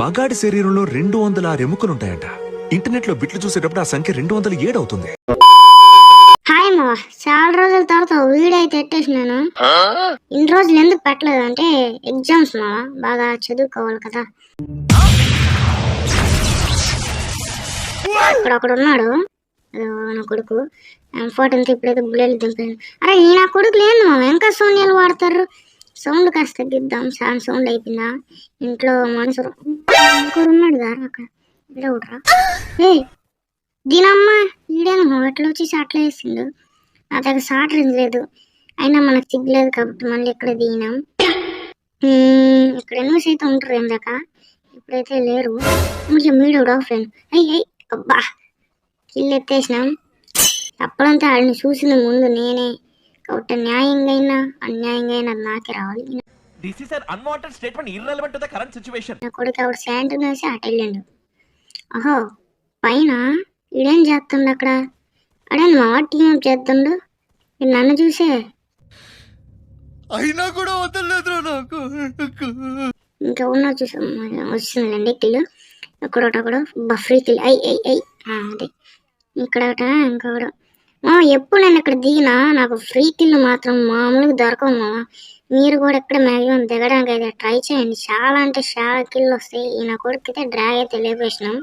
మగాడి శరీరంలో 206 ఎముకలుంటాయంట. ఇంటర్నెట్ లో బిట్లు చూసేటప్పుడు ఆ సంఖ్య 207 అవుతుంది. హాయ్ మా చాలా రోజుల తర్వాత వీడియో అయితే ఎట్టేసినాను. ఇన్ని రోజులు ఎందుకు పెట్టలేదు అంటే ఎగ్జామ్స్ మా బాగా చదువుకోవాలి కదా. ఇక్కడ ఒకడు ఉన్నాడు నా కొడుకు, ఇంపార్టెంట్ ఇప్పుడైతే బుల్లెట్లు దింపాను. అరే ఈ నా కొడుకు లేదు మా ఇంకా సోనియాలు వాడతారు. సౌండ్ కాస్త తగ్గిద్దాం. చాలా సౌండ్ అయిపోయిందా ఇంట్లో. మనుషులు ఇంకోడు ఉన్నాడు గారు అక్కడ ఇలా ఒకట్రా. ఏ దీనమ్మ ఈడేమో ఎట్లా వచ్చేసి అట్లా వేసిండు. నా దగ్గర షార్ట్ రేంజ్ లేదు, అయినా మనకు సిగ్గులేదు కాబట్టి మళ్ళీ ఇక్కడ దిగినాం. ఇక్కడ ఎన్నోస్ అయితే ఉంటారు ఇందాక, ఇప్పుడైతే లేరు. మీడు ఫ్రెండ్ అయ్యి అబ్బా కిల్లు ఎత్తేసినాం. అప్పుడంతా ఆడిని చూసిన ముందు నేనే కాబట్టి న్యాయంగా అయినా అన్యాయంగా అయినా నాకే రావాలి. నా కొడుకు ఆవిడ శాంట్ వేసి అటు వెళ్ళండు. అహో పైన ఈడేం చేస్తుండు అక్కడ? అడేంది మా టీం అప్ చేస్తుండు నన్ను చూసే. అయినా కూడా వదలలేదు నాకు. ఇంకా ఉన్నా చూసా వస్తుందండి కిల్లు. ఒకడొకడు బఫ్రీ కిల్ అయ్యి అదే ఇక్కడ ఇంకొకడు. ఎప్పుడు నేను ఇక్కడ దిగినా నాకు ఫ్రీ కిల్ మాత్రం మామూలుగా దొరకవు మామ. మీరు కూడా ఎక్కడ మ్యాక్సిమం దిగడానికి అయితే ట్రై చేయండి. చాలా అంటే చాలా కిల్ వస్తాయి. ఈ నా కొడుకు అయితే డ్రాగ్ అయితే లేపేసినాం.